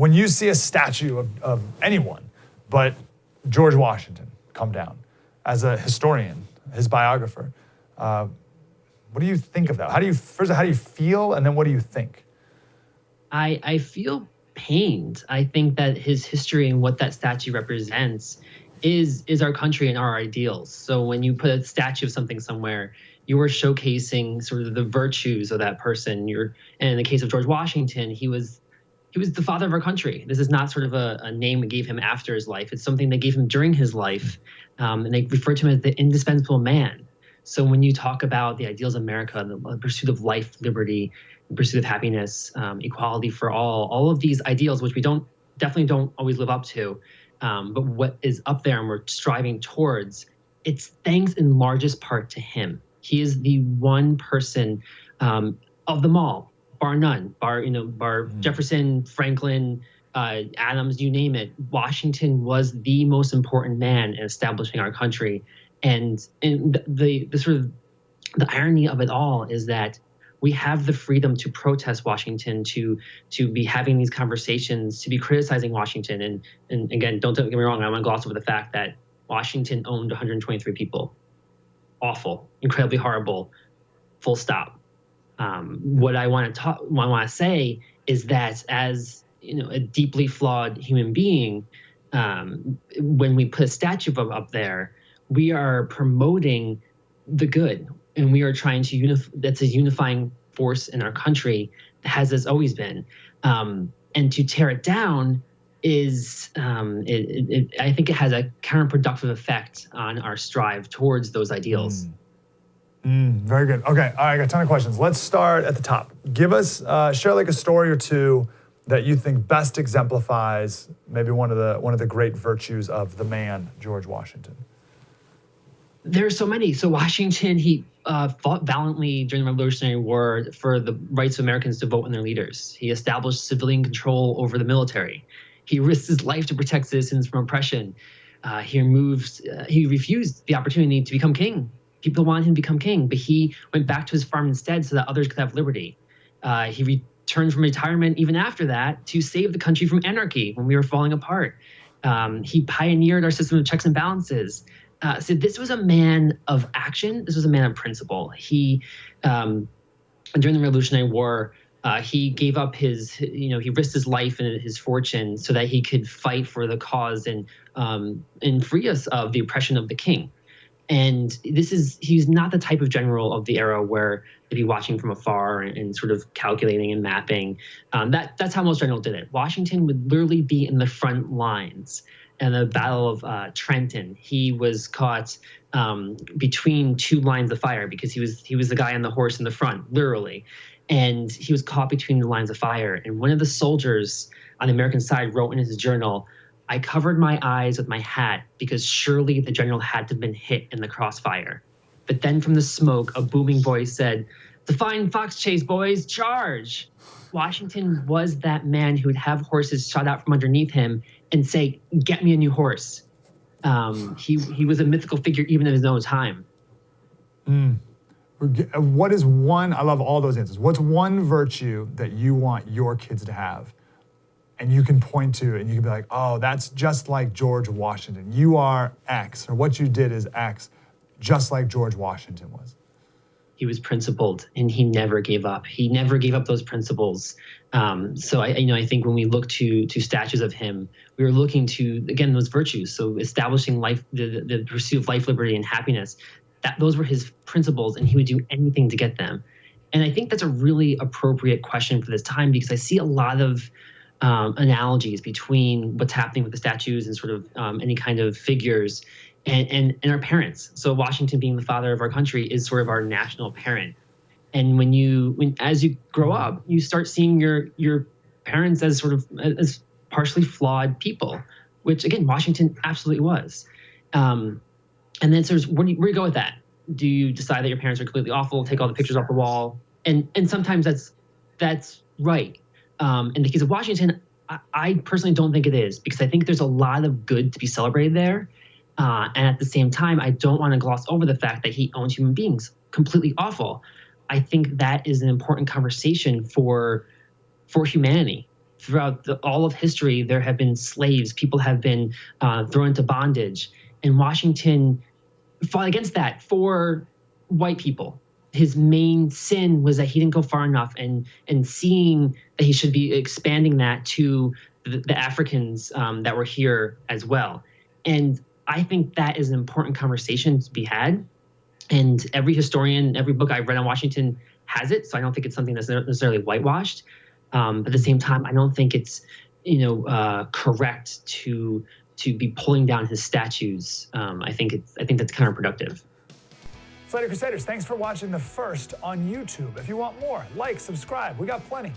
when you see a statue of anyone, but George Washington come down, as a historian, his biographer, what do you think of that? How do you feel, and then what do you think? I feel pained. I think that his history and what that statue represents is our country and our ideals. So when you put a statue of something somewhere, you are showcasing sort of the virtues of that person. And in the case of George Washington, he was the father of our country. This is not sort of a name we gave him after his life. It's something they gave him during his life, and they referred to him as the indispensable man. So when you talk about the ideals of America, the pursuit of life, liberty, the pursuit of happiness, equality for all of these ideals, which we definitely don't always live up to, but what is up there and we're striving towards, it's thanks in largest part to him. He is the one person of them all, bar none, bar Jefferson, Franklin, Adams, you name it. Washington was the most important man in establishing our country. And the sort of the irony of it all is that we have the freedom to protest Washington, to be having these conversations, to be criticizing Washington. And again, don't get me wrong, I want to gloss over the fact that Washington owned 123 people. Awful, incredibly horrible, full stop. What I want to say is that as a deeply flawed human being, when we put a statue up there, we are promoting the good, and we are trying to that's a unifying force in our country, as always been. And to tear it down is, I think it has a counterproductive effect on our strive towards those ideals. Very good. Okay, all right, I got a ton of questions. Let's start at the top. Give us, share like a story or two that you think best exemplifies maybe one of the great virtues of the man, George Washington. There's so many. So Washington, he fought valiantly during the Revolutionary War for the rights of Americans to vote in their leaders. He established civilian control over the military. He risked his life to protect citizens from oppression. He refused the opportunity to become king. People wanted him to become king, but he went back to his farm instead so that others could have liberty. He returned from retirement even after that to save the country from anarchy when we were falling apart. He pioneered our system of checks and balances. So this was a man of action. This was a man of principle. He, during the Revolutionary War, he gave up he risked his life and his fortune so that he could fight for the cause and free us of the oppression of the king. And he's not the type of general of the era where they'd be watching from afar and sort of calculating and mapping. That's how most generals did it. Washington would literally be in the front lines. In the Battle of Trenton, he was caught between two lines of fire because he was the guy on the horse in the front, literally. And he was caught between the lines of fire. And one of the soldiers on the American side wrote in his journal, "I covered my eyes with my hat because surely the general had to have been hit in the crossfire." But then from the smoke, a booming voice said, "The fine fox chase, boys, charge!" Washington was that man who would have horses shot out from underneath him and say, "Get me a new horse." He was a mythical figure even in his own time. What is one, I love all those answers. What's one virtue that you want your kids to have? And you can point to and you can be like, oh, that's just like George Washington. You are X, or what you did is X, just like George Washington was. He was principled and he never gave up. He never gave up those principles. So I think when we look to statues of him, we were looking to, again, those virtues. So establishing life, the pursuit of life, liberty, and happiness, those were his principles, and he would do anything to get them. And I think that's a really appropriate question for this time, because I see a lot of analogies between what's happening with the statues and sort of any kind of figures and our parents. So Washington, being the father of our country, is sort of our national parent. And as you grow up, you start seeing your parents as sort of as partially flawed people, which again, Washington absolutely was. And then sort of where do you go with that? Do you decide that your parents are completely awful, take all the pictures off the wall? And sometimes that's right. In the case of Washington, I personally don't think it is, because I think there's a lot of good to be celebrated there. And at the same time, I don't want to gloss over the fact that he owned human beings completely awful. I think that is an important conversation for humanity, throughout all of history, there have been slaves. People have been thrown into bondage. And Washington fought against that for white people. His main sin was that he didn't go far enough, and seeing that he should be expanding that to the Africans that were here as well. And I think that is an important conversation to be had. And every historian, every book I've read on Washington has it. So I don't think it's something that's necessarily whitewashed. But at the same time, I don't think it's correct to be pulling down his statues. I think that's counterproductive. Slater Crusaders, thanks for watching the first on YouTube. If you want more, like, subscribe. We got plenty.